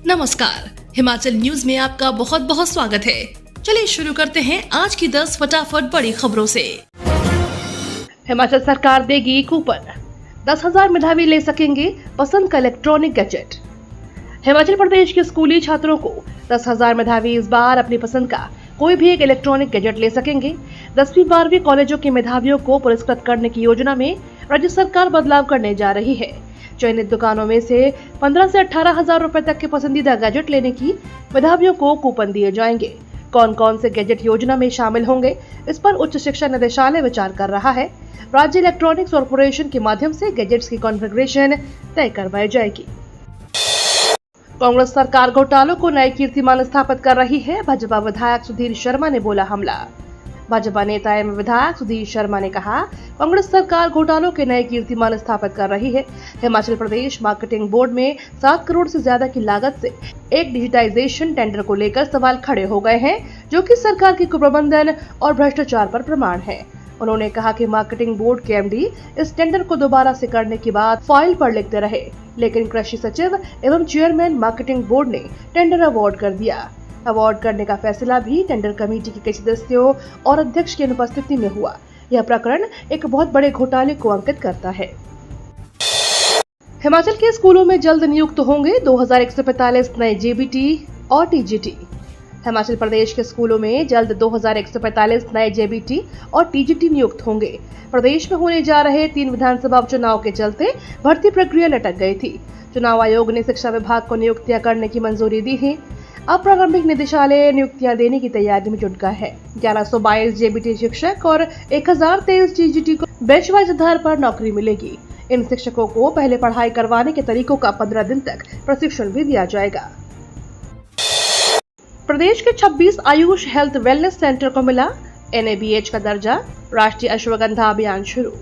नमस्कार, हिमाचल न्यूज में आपका बहुत बहुत स्वागत है। चलिए शुरू करते हैं आज की 10 फटाफट बड़ी खबरों से। हिमाचल सरकार देगी कूपन, 10,000 मेधावी ले सकेंगे पसंद का इलेक्ट्रॉनिक गैजेट। हिमाचल प्रदेश के स्कूली छात्रों को 10,000 मेधावी इस बार अपनी पसंद का कोई भी एक इलेक्ट्रॉनिक गैजेट ले सकेंगे। 10वीं 12वीं कॉलेजों के मेधावियों को पुरस्कृत करने की योजना में राज्य सरकार बदलाव करने जा रही है। चयनित दुकानों में से 15 से 18,000 रुपए तक के पसंदीदा गैजेट लेने की मेधावियों को कूपन दिए जाएंगे। कौन कौन से गैजेट योजना में शामिल होंगे, इस पर उच्च शिक्षा निदेशालय विचार कर रहा है। राज्य इलेक्ट्रॉनिक्स कॉर्पोरेशन के माध्यम से गैजेट्स की कॉन्फ़िगरेशन तय करवाई जाएगी। कांग्रेस सरकार घोटालों को नए कीर्तिमान स्थापित कर रही है, भाजपा विधायक सुधीर शर्मा ने बोला हमला। भाजपा नेता एवं विधायक सुधीर शर्मा ने कहा, कांग्रेस सरकार घोटालों के नए कीर्तिमान स्थापित कर रही है। हिमाचल प्रदेश मार्केटिंग बोर्ड में 7 करोड़ से ज्यादा की लागत से एक डिजिटाइजेशन टेंडर को लेकर सवाल खड़े हो गए हैं, जो कि सरकार की कुप्रबंधन और भ्रष्टाचार पर प्रमाण है। उन्होंने कहा कि मार्केटिंग बोर्ड के एमडी इस टेंडर को दोबारा से करने के बाद फाइल पर लिखते रहे, लेकिन कृषि सचिव एवं चेयरमैन मार्केटिंग बोर्ड ने टेंडर अवार्ड कर दिया। अवार्ड करने का फैसला भी टेंडर कमेटी के कई सदस्यों और अध्यक्ष की अनुपस्थिति में हुआ। यह प्रकरण एक बहुत बड़े घोटाले को अंकित करता है। हिमाचल के स्कूलों में जल्द नियुक्त होंगे 2145 नए जेबीटी और टीजीटी। हिमाचल प्रदेश के स्कूलों में जल्द 2145 नए जेबीटी और टीजीटी नियुक्त होंगे। प्रदेश में होने जा रहे 3 विधानसभा उपचुनाव के चलते भर्ती प्रक्रिया लटक गई थी। चुनाव आयोग ने शिक्षा विभाग को नियुक्तियां करने की मंजूरी दी है। अब प्रारंभिक निदेशालय नियुक्तियां देने की तैयारी में जुट गया है। 1122 जेबीटी शिक्षक और 1023 टीजीटी को बैच वाइज आधार पर नौकरी मिलेगी। इन शिक्षकों को पहले पढ़ाई करवाने के तरीकों का 15 दिन तक प्रशिक्षण भी दिया जाएगा। प्रदेश के 26 आयुष हेल्थ वेलनेस सेंटर को मिला NABH का दर्जा, राष्ट्रीय अश्वगंधा अभियान शुरू।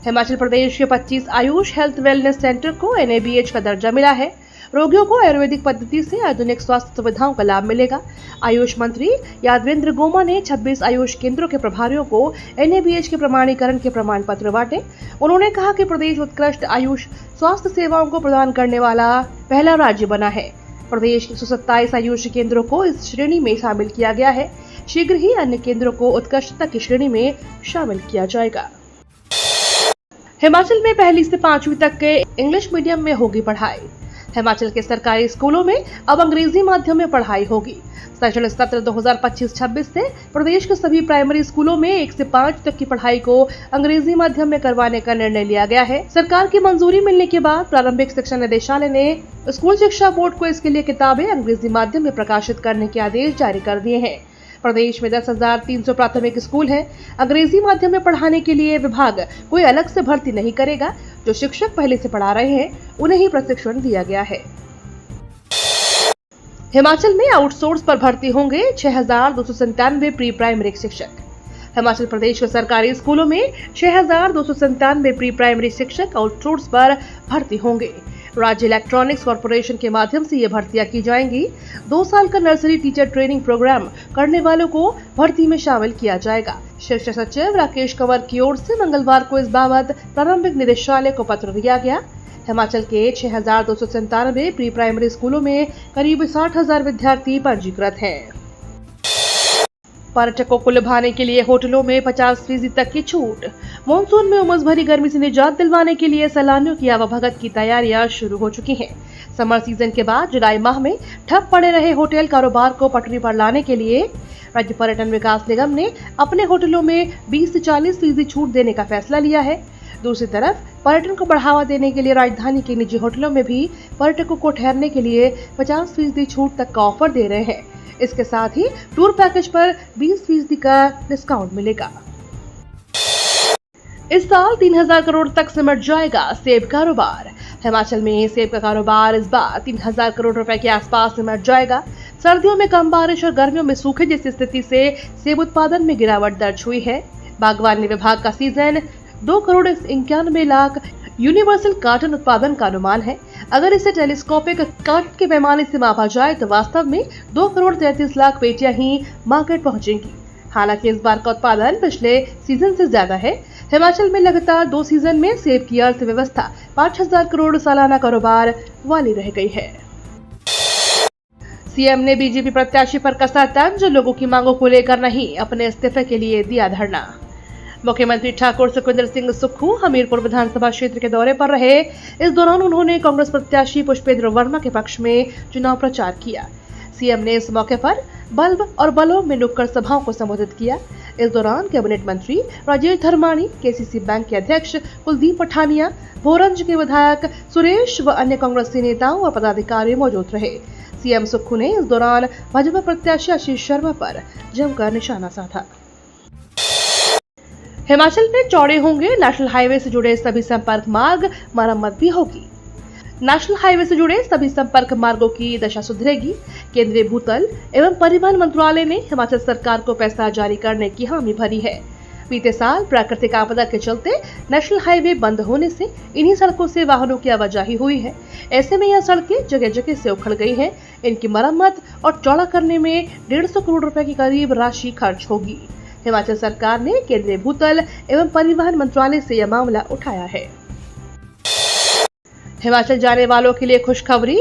हिमाचल प्रदेश के 25 आयुष हेल्थ वेलनेस सेंटर को NABH का दर्जा मिला है। रोगियों को आयुर्वेदिक पद्धति से आधुनिक स्वास्थ्य सुविधाओं का लाभ मिलेगा। आयुष मंत्री यादवेंद्र गोमा ने 26 आयुष केंद्रों के प्रभारियों को NABH के प्रमाणीकरण के प्रमाण पत्र बांटे। उन्होंने कहा कि प्रदेश उत्कृष्ट आयुष स्वास्थ्य सेवाओं को प्रदान करने वाला पहला राज्य बना है। प्रदेश के 127 आयुष केंद्रों को इस श्रेणी में शामिल किया गया है। शीघ्र ही अन्य केंद्रों को उत्कृष्टता की श्रेणी में शामिल किया जाएगा। हिमाचल में 1ली से 5वीं तक के इंग्लिश मीडियम में होगी पढ़ाई। हिमाचल के सरकारी स्कूलों में अब अंग्रेजी माध्यम में पढ़ाई होगी। शैक्षणिक सत्र 2025-26 से प्रदेश के सभी प्राइमरी स्कूलों में 1 से 5 तक की पढ़ाई को अंग्रेजी माध्यम में करवाने का निर्णय लिया गया है। सरकार की मंजूरी मिलने के बाद प्रारंभिक शिक्षा निदेशालय ने स्कूल शिक्षा बोर्ड को इसके लिए किताबें अंग्रेजी माध्यम में प्रकाशित करने के आदेश जारी कर दिए हैं। प्रदेश में 10,300 प्राथमिक स्कूल हैं। अंग्रेजी माध्यम में पढ़ाने के लिए विभाग कोई अलग से भर्ती नहीं करेगा। जो शिक्षक पहले से पढ़ा रहे हैं, उन्हें ही प्रशिक्षण दिया गया है। हिमाचल में आउटसोर्स पर भर्ती होंगे 6,297 प्री प्राइमरी शिक्षक। हिमाचल प्रदेश के सरकारी स्कूलों में 6,297 प्री प्राइमरी शिक्षक आउटसोर्स पर भर्ती होंगे। राज्य इलेक्ट्रॉनिक्स कॉर्पोरेशन के माध्यम से ये भर्तियां की जाएंगी। 2 साल का नर्सरी टीचर ट्रेनिंग प्रोग्राम करने वालों को भर्ती में शामिल किया जाएगा। शिक्षा सचिव राकेश कंवर की ओर से मंगलवार को इस बाबत प्रारंभिक निदेशालय को पत्र दिया गया। हिमाचल के 6,297 प्री प्राइमरी स्कूलों में करीब 60,000 विद्यार्थी पंजीकृत हैं। पर्यटकों को लुभाने के लिए होटलों में 50% तक की छूट। मानसून में उमस भरी गर्मी से निजात दिलवाने के लिए सैलानियों की आवाभगत की तैयारियां शुरू हो चुकी हैं। समर सीजन के बाद जुलाई माह में ठप पड़े रहे होटल कारोबार को पटरी पर लाने के लिए राज्य पर्यटन विकास निगम ने अपने होटलों में 20 से 40% छूट देने का फैसला लिया है। दूसरी तरफ पर्यटन को बढ़ावा देने के लिए राजधानी के निजी होटलों में भी पर्यटकों को ठहरने के लिए 50% छूट तक का ऑफर दे रहे हैं। इसके साथ ही टूर पैकेज पर 20% का डिस्काउंट मिलेगा। इस साल 3,000 करोड़ तक सिमट जाएगा सेब कारोबार। हिमाचल में सेब का कारोबार इस बार 3,000 करोड़ रुपए के आसपास सिमट जाएगा। सर्दियों में कम बारिश और गर्मियों में सूखे जैसी स्थिति से सेब उत्पादन में गिरावट दर्ज हुई है। बागवानी विभाग का season 2 crore 91 lakh universal carton उत्पादन का अनुमान है। अगर इसे टेलीस्कोपिक कार्टन के पैमाने से मापा जाए तो वास्तव में 2 करोड़ 33 लाख पेटियां ही मार्केट पहुंचेंगी। हालांकि इस बार का उत्पादन पिछले सीजन से ज्यादा है। हिमाचल में लगातार 2 सीजन में सेब की अर्थव्यवस्था 5,000 करोड़ सालाना कारोबार वाली रह गई है। सीएम ने बीजेपी प्रत्याशी पर कसा तंज, लोगों की मांगों को लेकर नहीं, अपने इस्तीफे के लिए दिया धरना। मुख्यमंत्री ठाकुर सुखविंदर सिंह सुक्खू हमीरपुर विधानसभा क्षेत्र के दौरे पर रहे। इस दौरान उन्होंने कांग्रेस प्रत्याशी पुष्पेंद्र वर्मा के पक्ष में चुनाव प्रचार किया। सीएम ने इस मौके पर बल्ब और बलों में नुक्कड़ सभाओं को संबोधित किया। इस दौरान कैबिनेट मंत्री राजेश धर्माणी, केसीसी बैंक के अध्यक्ष कुलदीप पठानिया, भोरंज के विधायक सुरेश व अन्य कांग्रेसी नेताओं और पदाधिकारी मौजूद रहे। सीएम सुक्खू ने इस दौरान भाजपा प्रत्याशी आशीष शर्मा पर जमकर निशाना साधा। हिमाचल में चौड़े होंगे नेशनल हाईवे से जुड़े सभी संपर्क मार्ग, मरम्मत भी होगी। नेशनल हाईवे से जुड़े सभी संपर्क मार्गों की दशा सुधरेगी। केंद्रीय भूतल एवं परिवहन मंत्रालय ने हिमाचल सरकार को पैसा जारी करने की हामी भरी है। बीते साल प्राकृतिक आपदा के चलते नेशनल हाईवे बंद होने से इन्हीं सड़कों से वाहनों की आवाजाही हुई है। ऐसे में यह सड़कें जगह जगह से उखड़ गई हैं। इनकी मरम्मत और चौड़ा करने में 150 करोड़ रुपए की करीब राशि खर्च होगी। हिमाचल सरकार ने केंद्रीय भूतल एवं परिवहन मंत्रालय से यह मामला उठाया है। हिमाचल जाने वालों के लिए खुशखबरी,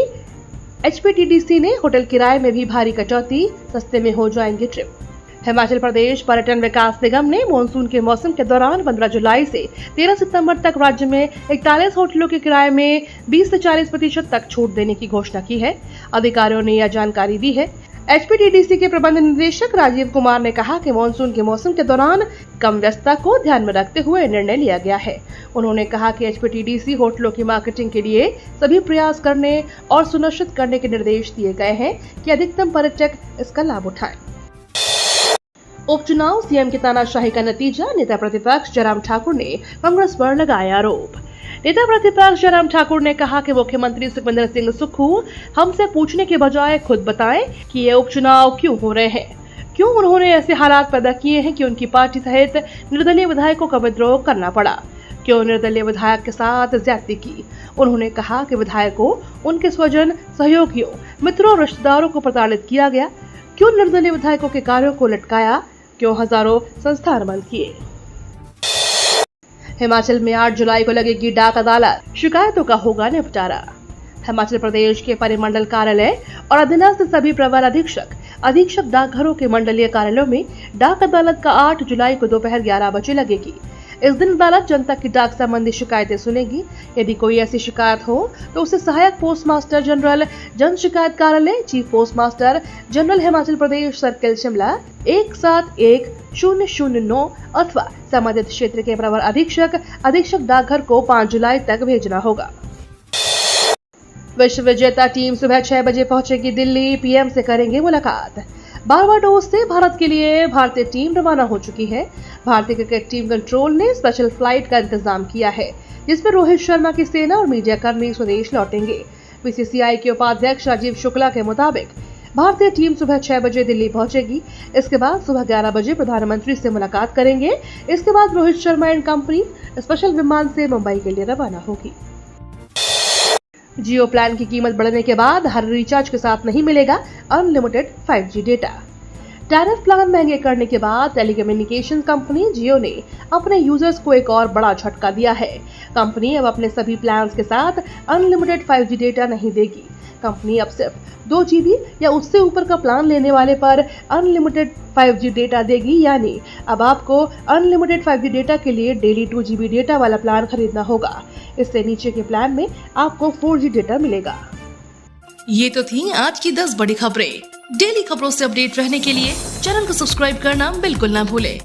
एचपीटीडीसी ने होटल किराए में भी भारी कटौती, सस्ते में हो जाएंगे ट्रिप। हिमाचल प्रदेश पर्यटन विकास निगम ने मानसून के मौसम के दौरान 15 जुलाई से 13 सितंबर तक राज्य में 41 होटलों के किराए में 20 से 40% तक छूट देने की घोषणा की है। अधिकारियों ने यह जानकारी दी है। एचपीटीडीसी के प्रबंध निदेशक राजीव कुमार ने कहा कि मानसून के मौसम के दौरान कम व्यस्तता को ध्यान में रखते हुए निर्णय लिया गया है। उन्होंने कहा कि एचपीटीडीसी होटलों की मार्केटिंग के लिए सभी प्रयास करने और सुनिश्चित करने के निर्देश दिए गए हैं कि अधिकतम पर्यटक इसका लाभ उठाएं। उपचुनाव, सीएम की तानाशाही का नतीजा, नेता प्रतिपक्ष जयराम ठाकुर ने कांग्रेस पर लगाया आरोप। नेता प्रतिपक्ष जयराम ठाकुर ने कहा कि मुख्यमंत्री सुखविंदर सिंह सुक्खू हमसे पूछने के बजाय खुद बताएं कि ये उपचुनाव क्यों हो रहे हैं, क्यों उन्होंने ऐसे हालात पैदा किए हैं कि उनकी पार्टी सहित निर्दलीय विधायकों का विद्रोह करना पड़ा, क्यों निर्दलीय विधायक के साथ ज्यादती की। उन्होंने कहा कि विधायकों, उनके स्वजन, सहयोगियों, मित्रों और रिश्तेदारों को प्रताड़ित किया गया, क्यों निर्दलीय विधायकों के कार्यों को लटकाया, क्यों हजारों संस्थान बंद किए। हिमाचल में 8 जुलाई को लगेगी डाक अदालत, शिकायतों का होगा निपटारा। हिमाचल प्रदेश के परिमंडल कार्यालय और अधीनस्थ सभी प्रवर अधीक्षक डाकघरों के मंडलीय कार्यालयों में डाक अदालत का 8 जुलाई को दोपहर 11 बजे लगेगी। इस दिन अदालत जनता की डाक संबंधी शिकायतें सुनेगी। यदि कोई ऐसी शिकायत हो तो उसे सहायक पोस्ट मास्टर जनरल, जन शिकायत कार्यालय, chief post master general, Himachal Pradesh, circle Shimla 171009 अथवा संबंधित क्षेत्र के प्रवर अधीक्षक डाकघर को 5 जुलाई तक भेजना होगा। विश्व विजेता टीम सुबह 6 बजे पहुंचेगी दिल्ली, पीएम से करेंगे मुलाकात। बारबाडोस से भारत के लिए भारतीय टीम रवाना हो चुकी है। भारतीय क्रिकेट टीम कंट्रोल ने स्पेशल फ्लाइट का इंतजाम किया है, जिसमें रोहित शर्मा की सेना और मीडिया कर्मी स्वदेश लौटेंगे। बीसीसीआई के उपाध्यक्ष राजीव शुक्ला के मुताबिक भारतीय टीम सुबह 6 बजे दिल्ली पहुंचेगी। इसके बाद सुबह 11 बजे प्रधानमंत्री से मुलाकात करेंगे। इसके बाद Rohit Sharma and company special विमान से मुंबई के लिए रवाना होगी। जियो प्लान की कीमत बढ़ने के बाद हर रिचार्ज के साथ नहीं मिलेगा unlimited 5G data. Tariff plan महंगे करने के बाद टेलीकम्युनिकेशन कंपनी जियो ने अपने यूजर्स को एक और बड़ा झटका दिया है। कंपनी अब अपने सभी प्लान्स के साथ अनलिमिटेड 5G डेटा नहीं देगी। कंपनी अब सिर्फ 2 GB या उससे ऊपर का प्लान लेने वाले पर अनलिमिटेड 5G डेटा देगी। यानी अब आपको अनलिमिटेड 5G डेटा के लिए डेली 2 GB डेटा वाला प्लान खरीदना होगा। इससे नीचे के प्लान में आपको 4G डेटा मिलेगा। ये तो थी आज की 10 बड़ी खबरें। डेली खबरों से अपडेट रहने के लिए चैनल को सब्सक्राइब करना बिल्कुल ना भूलें।